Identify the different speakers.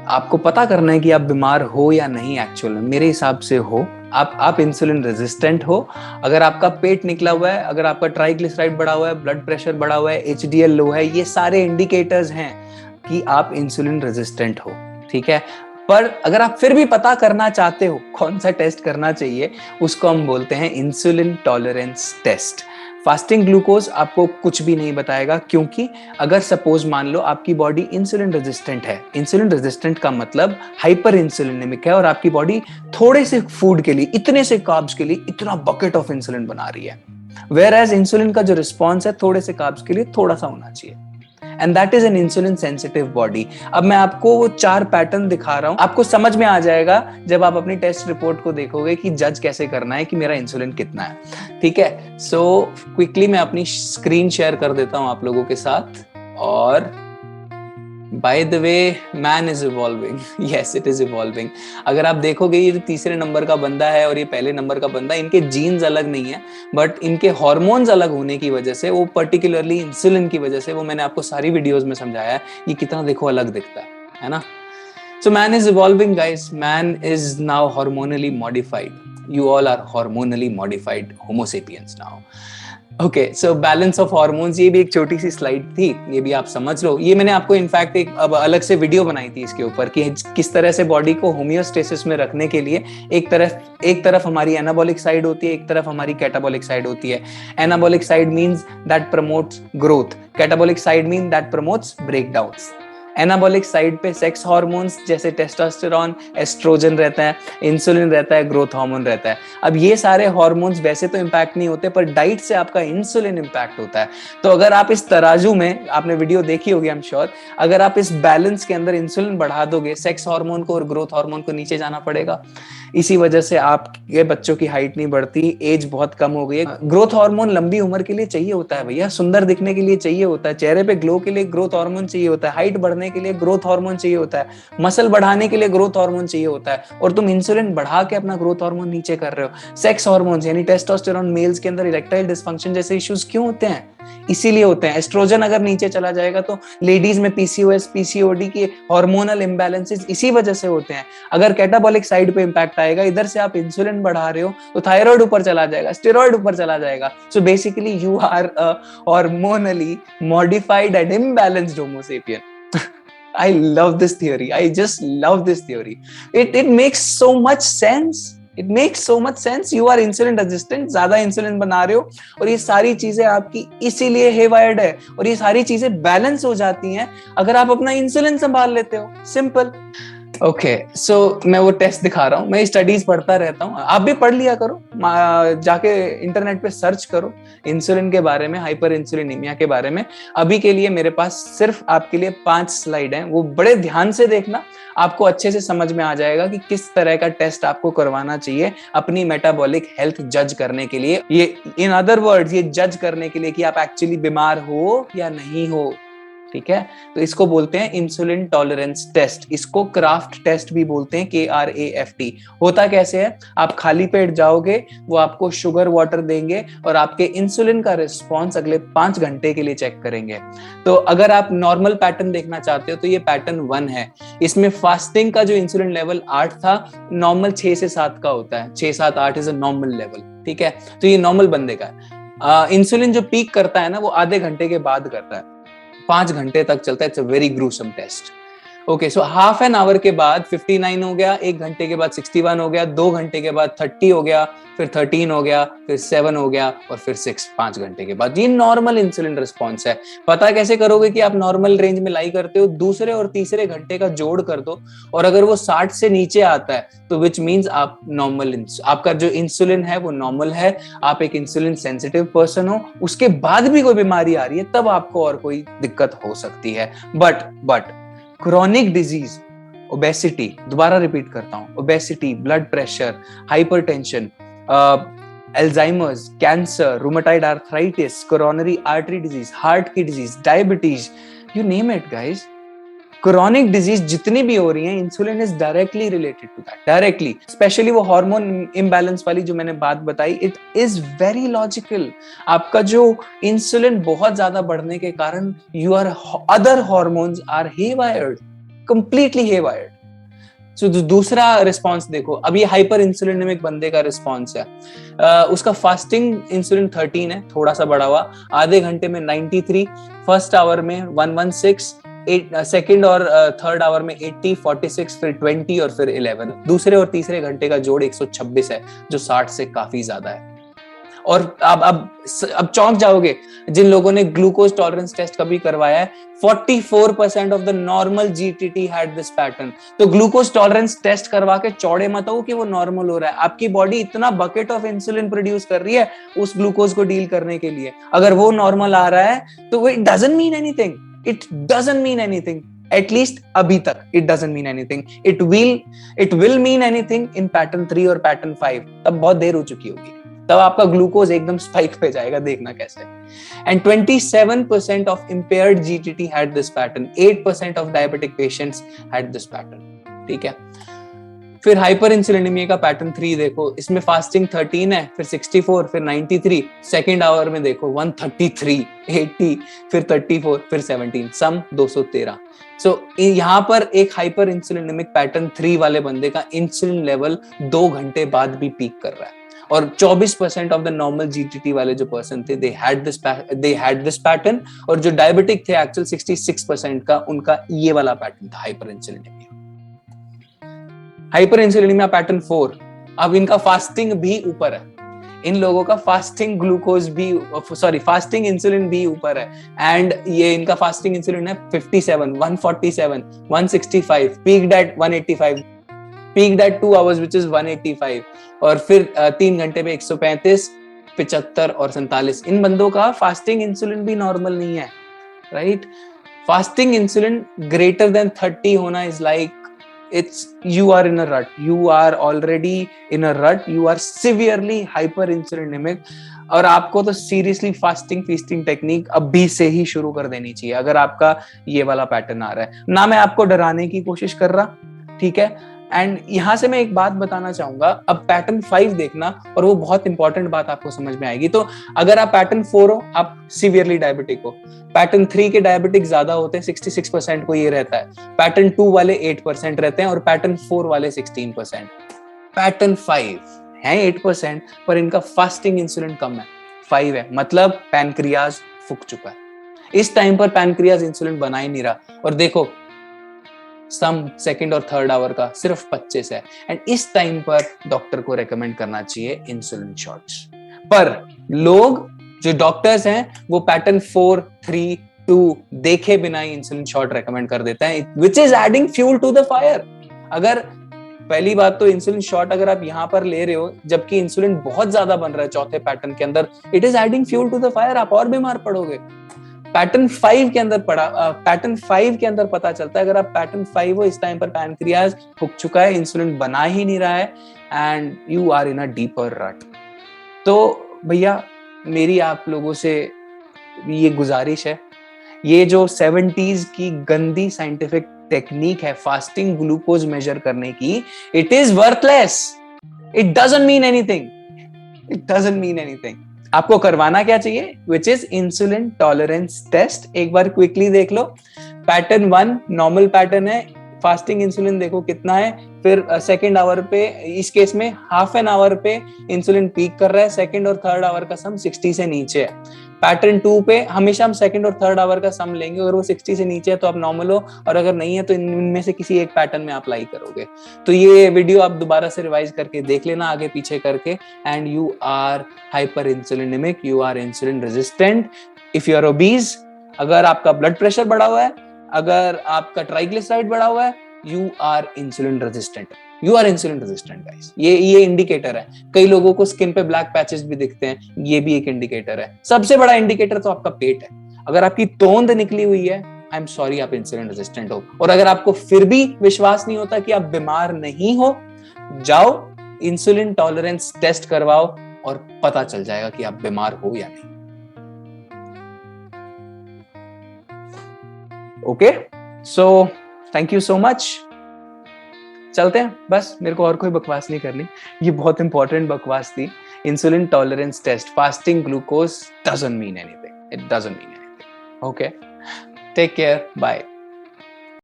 Speaker 1: आपको पता करना है कि आप बीमार हो या नहीं। एक्चुअल में मेरे हिसाब से हो। आप इंसुलिन रेजिस्टेंट हो, अगर आपका पेट निकला हुआ है, अगर आपका ट्राइग्लिसराइड बढ़ा हुआ है, ब्लड प्रेशर बढ़ा हुआ है, एचडीएल लो है, ये सारे इंडिकेटर्स हैं कि आप इंसुलिन रेजिस्टेंट हो। ठीक है, पर अगर आप फिर भी पता करना चाहते हो कौन सा टेस्ट करना चाहिए, उसको हम बोलते हैं insulin tolerance test. Fasting glucose आपको कुछ भी नहीं बताएगा, क्योंकि अगर सपोज मान लो आपकी बॉडी इंसुलिन रेजिस्टेंट है, इंसुलिन रेजिस्टेंट का मतलब हाइपर इंसुलिनेमिक है, और आपकी बॉडी थोड़े से फूड के लिए, इतने से कार्ब्स के लिए इतना बकेट ऑफ इंसुलिन बना रही है, वेयर एज इंसुलिन का जो रिस्पॉन्स है थोड़े से कार्ब्स के लिए थोड़ा सा होना चाहिए, and that is an insulin sensitive body. अब मैं आपको वो 4 पैटर्न दिखा रहा हूं, आपको समझ में आ जाएगा जब आप अपनी टेस्ट रिपोर्ट को देखोगे कि जज कैसे करना है कि मेरा इंसुलिन कितना है। ठीक है, सो क्विकली मैं अपनी स्क्रीन शेयर कर देता हूं आप लोगों के साथ। और by the way, man is evolving, yes it is evolving. अगर आप देखोगे ये जो तीसरे नंबर का बंदा है और ये पहले नंबर का बंदा, इनके जीन्स अलग नहीं है, बट इनके हार्मोन्स अलग होने की वजह से, वो पर्टिकुलरली इंसुलिन की वजह से, वो मैंने आपको सारी वीडियोस में समझाया है, ये कितना देखो अलग दिखता है ना। So man is evolving guys, man is now hormonally modified, you all are hormonally modified homo sapiens now. Okay, so balance of hormones, ये भी एक छोटी सी स्लाइड थी, ये भी आप समझ लो। ये मैंने आपको इनफैक्ट एक अब अलग से वीडियो बनाई थी इसके ऊपर कि किस तरह से बॉडी को होमियोस्टेसिस में रखने के लिए एक तरफ हमारी एनाबॉलिक साइड होती है, एक तरफ हमारी कैटाबॉलिक साइड होती है। Anabolic side means that promotes growth, catabolic side mean that promotes breakdowns. Anabolic side पे सेक्स हार्मोन्स जैसे टेस्टोस्टेरोन, एस्ट्रोजन रहता है, इंसुलिन रहता है, ग्रोथ हार्मोन रहता है। अब ये सारे हार्मोन्स वैसे तो इंपैक्ट नहीं होते, पर डाइट से आपका इंसुलिन इंपैक्ट होता है। तो अगर आप इस तराजू में, आपने वीडियो देखी होगी आई एम श्योर, अगर आप इस बैलेंस के अंदर इंसुलिन बढ़ा दोगे, सेक्स हार्मोन को और ग्रोथ हार्मोन को नीचे जाना पड़ेगा। इसी वजह से आपके बच्चों की हाइट नहीं बढ़ती, एज बहुत कम हो गई है। ग्रोथ हार्मोन लंबी उम्र के लिए चाहिए होता है भैया, सुंदर दिखने के लिए चाहिए होता है, चेहरे पे ग्लो के लिए ग्रोथ हार्मोन चाहिए होता है, हाइट बढ़ने के लिए ग्रोथ हार्मोन चाहिए होता है, मसल बढ़ाने के लिए ग्रोथ हार्मोन चाहिए होता है, और तुम इंसुलिन बढ़ा के अपना ग्रोथ हार्मोन नीचे कर रहे हो। सेक्स हार्मोन्स यानी टेस्टोस्टेरोन, मेल्स के अंदर इरेक्टाइल डिसफंक्शन जैसे इश्यूज क्यों होते हैं? इसीलिए होते हैं। एस्ट्रोजन अगर नीचे चला जाएगा तो लेडीज में पीसीओएस, पीसीओडी की हार्मोनल इंबैलेंसेस इसी वजह से होते हैं। अगर कैटाबॉलिक साइड पे इंपैक्ट आएगा, इधर से आप इंसुलिन बढ़ा रहे हो तो थायराइड ऊपर चला जाएगा, स्टेरॉइड ऊपर चला जाएगा। So basically you are a hormonally modified and imbalanced homo sapien. I love this theory. I just love this theory. It makes so much sense. It makes so much sense. You are insulin resistant, ज्यादा insulin बना रहे हो, और ये सारी चीजें आपकी इसीलिए हेवायर्ड है, और ये सारी चीजें बैलेंस हो जाती हैं अगर आप अपना इंसुलिन संभाल लेते हो। सिंपल। ओके, सो मैं वो टेस्ट दिखा रहा हूँ, मैं स्टडीज पढ़ता रहता हूँ, आप भी पढ़ लिया करो, जाके इंटरनेट पे सर्च करो इंसुलिन के बारे में, हाइपर इंसुलिनीमिया के बारे में। अभी के लिए मेरे पास सिर्फ आपके लिए 5 स्लाइड हैं, वो बड़े ध्यान से देखना, आपको अच्छे से समझ में आ जाएगा कि किस तरह का टेस्ट आपको करवाना चाहिए अपनी मेटाबॉलिक हेल्थ जज करने के लिए। ये इन अदर वर्ड्स, ये जज करने के लिए कि आप एक्चुअली बीमार हो या नहीं हो। ठीक है, तो इसको बोलते हैं इंसुलिन टॉलरेंस टेस्ट, इसको क्राफ्ट टेस्ट भी बोलते हैं, KRAFT। होता कैसे है, आप खाली पेट जाओगे, वो आपको शुगर वाटर देंगे और आपके इंसुलिन का रिस्पॉन्स अगले 5 घंटे के लिए चेक करेंगे। तो अगर आप नॉर्मल पैटर्न देखना चाहते हो तो ये पैटर्न 1 है। इसमें फास्टिंग का जो इंसुलिन लेवल 8 था, नॉर्मल 6 से 7 का होता है, 6 7 8 इज अ नॉर्मल लेवल। ठीक है, तो ये नॉर्मल बंदे का है। इंसुलिन जो पीक करता है ना, वो आधे घंटे के बाद करता है, 5 घंटे तक चलता है। It's a very gruesome test. Okay, so half an hour के बाद 59 हो गया, 1 घंटे के बाद 61 हो गया, 2 घंटे के बाद 30 हो गया, फिर 13 हो गया, फिर 7 हो गया, और फिर 6 5 घंटे के बाद। ये नॉर्मल इंसुलिन रिस्पॉन्स है। पता कैसे करोगे कि आप नॉर्मल रेंज में लाई करते हो? दूसरे और तीसरे घंटे का जोड़ कर दो, और अगर वो 60 से नीचे आता है तो विच मीन्स आप नॉर्मल, आपका जो इंसुलिन है वो नॉर्मल है, आप एक इंसुलिन सेंसिटिव पर्सन हो। उसके बाद भी कोई बीमारी आ रही है तब आपको और कोई दिक्कत हो सकती है। बट क्रोनिक डिजीज, ओबेसिटी, दोबारा रिपीट करता हूं, obesity, blood pressure, hypertension, Alzheimer's, cancer, rheumatoid arthritis, coronary artery disease, heart की disease, diabetes, you name it guys. Chronic disease जितनी भी हो रही हैं, insulin is directly related to that, directly. Specially वो हार्मोन इम्बैलेंस वाली जो मैंने बात बताई, इट इज वेरी लॉजिकल। आपका जो इंसुलिन बहुत ज्यादा बढ़ने के कारण your other hormones are haywired, completely haywired. So दूसरा रिस्पॉन्स देखो, अब ये हाइपर इंसुलिनेमिक बंदे का रिस्पॉन्स है, उसका फास्टिंग इंसुलिन 13 है, थोड़ा सा बढ़ा हुआ, आधे घंटे में 93, फर्स्ट आवर में 116, सेकेंड और थर्ड आवर में 80, 46, फिर 20 और फिर 11। दूसरे और तीसरे घंटे का जोड़ 126 है, जो 60 से काफी ज्यादा है। और अब चौंक जाओगे जिन लोगों ने ग्लूकोज टॉलरेंस टेस्ट कभी करवाया है, 44% of the normal GTT had this pattern. तो ग्लूकोज टॉलरेंस टेस्ट करवा के चौड़े मत हो कि वो नॉर्मल हो रहा है। आपकी बॉडी इतना बकेट ऑफ इंसुलिन प्रोड्यूस कर रही है उस ग्लूकोज को डील करने के लिए, अगर वो नॉर्मल आ रहा है तो it doesn't mean anything, it doesn't mean anything, at least अभी तक it doesn't mean anything. It will mean anything in pattern 3 और पैटर्न 5, तब बहुत देर हो चुकी होगी, तब आपका ग्लूकोज एकदम स्पाइक पे जाएगा, देखना कैसे। And 27% of impaired GTT had this pattern, 8% of diabetic patients had this pattern, ठीक है। फिर हाइपर इंसुलिनेमिया का पैटर्न 3 देखो, इसमें फास्टिंग 13 है, फिर 64, फिर 93, सेकेंड आवर में देखो 133, 80, फिर 34, फिर 17, सम 213। सो यहाँ पर एक हाइपर इंसुलिनेमिक पैटर्न 3 वाले बंदे का इंसुलिन लेवल 2 घंटे बाद भी पीक कर रहा है, और 24% ऑफ द नॉर्मल जीटीटी वाले जो पर्सन थे दे हैड दिस पैटर्न, और जो डायबिटिक थे एक्चुअल 66% का उनका ये वाला पैटर्न था, हाइपर इंसुलिनेमिया। हाइपर इंसुलिनेमिया पैटर्न 4, अब इनका फास्टिंग भी ऊपर है, इन लोगों का फास्टिंग ग्लूकोज भी फास्टिंग इंसुलिन भी ऊपर है, एंड ये इनका फास्टिंग इंसुलिन है 57, 147, 165, peaked at 185, peaked at 2 hours which is 185, और फिर 3 घंटे में 135, 75 और 47। इन बंदों का फास्टिंग इंसुलिन भी नॉर्मल नहीं है, right. Fasting insulin greater than 30 होना is like you are in a rut, you are already in a rut, you are severely hyperinsulinemic, और आपको तो सीरियसली फास्टिंग फीस्टिंग टेक्निक अभी से ही शुरू कर देनी चाहिए अगर आपका ये वाला पैटर्न आ रहा है ना। मैं आपको डराने की कोशिश कर रहा, ठीक है। एंड यहां से मैं एक बात बताना चाहूंगा, अब पैटर्न 5 देखना, और वो बहुत इंपॉर्टेंट बात आपको समझ में आएगी। तो अगर आप पैटर्न 4 हो, आप सीवियरली डायबिटिक हो। पैटर्न 3 के डायबिटिक ज्यादा होते हैं, 66% को ये रहता है। पैटर्न 2 वाले 8% रहते हैं, और पैटर्न 4 वाले 16%। पैटर्न 5 है 8%, पर इनका फास्टिंग इंसुलिन कम है, 5 है, मतलब पैनक्रियाज फूक चुका है। इस टाइम पर पैनक्रियाज इंसुलिन बना ही नहीं रहा, और देखो सम सेकंड और थर्ड आवर का सिर्फ 25 है, एंड इस टाइम पर डॉक्टर को रेकमेंड करना चाहिए इंसुलिन शॉट्स। पर लोग जो डॉक्टर्स हैं वो पैटर्न 4, 3, 2 देखे बिना ही इंसुलिन शॉट रेकमेंड कर देते हैं, which is adding fuel to the fire. अगर पहली बात तो इंसुलिन शॉट अगर आप यहां पर ले रहे हो जबकि इंसुलिन बहुत ज्यादा बन रहा है चौथे पैटर्न के अंदर, it is adding fuel to the fire, आप और बीमार पड़ोगे। पैटर्न 5 के अंदर पता चलता है, अगर आप पैटर्न 5 हो, इस टाइम पर पैनक्रियाज फूक चुका है, इंसुलिन बना ही नहीं रहा है, and you are in a deeper rut. तो भैया मेरी आप लोगों से ये गुजारिश है, ये जो 70s की गंदी साइंटिफिक टेक्निक है फास्टिंग ग्लूकोज मेजर करने की, it is worthless, it doesn't mean anything, it doesn't mean anything. आपको करवाना क्या चाहिए, which is insulin tolerance test. एक बार क्विकली देख लो, पैटर्न 1 नॉर्मल पैटर्न है, फास्टिंग इंसुलिन देखो कितना है, फिर सेकेंड आवर पे, इस केस में हाफ एन आवर पे इंसुलिन पीक कर रहा है, सेकेंड और थर्ड आवर का सम 60 से नीचे है। पैटर्न 2 पे हमेशा हम सेकंड और थर्ड आवर का सम लेंगे, अगर वो 60 से नीचे है तो आप नॉर्मल हो, और अगर नहीं है तो इनमें से किसी एक पैटर्न में अप्लाई करोगे। तो ये वीडियो आप दोबारा से रिवाइज करके देख लेना आगे पीछे करके, and you are hyperinsulinemic, you are insulin resistant. If you are obese, अगर आपका ब्लड प्रेशर बढ़ा हुआ है, अगर आपका ट्राइग्लिसराइड बढ़ा हुआ है, you are insulin resistant, you are insulin resistant guys. ये इंडिकेटर है। कई लोगों को स्किन पे ब्लैक पैचेस भी दिखते हैं, ये भी एक इंडिकेटर है। सबसे बड़ा इंडिकेटर तो आपका पेट है। अगर आपकी तोंद निकली हुई है, आई एम सॉरी, आप इंसुलिन रेजिस्टेंट हो। और अगर आपको फिर भी विश्वास नहीं होता कि आप बीमार नहीं हो, जाओ इंसुलिन टॉलरेंस टेस्ट करवाओ और पता चल जाएगा कि आप बीमार हो या नहीं। Okay, so thank you so much. चलते हैं, बस मेरे को और कोई बकवास नहीं करनी, ये बहुत इंपॉर्टेंट बकवास थी। Insulin tolerance test, fasting glucose doesn't mean anything, it doesn't mean anything. Okay, take care, bye.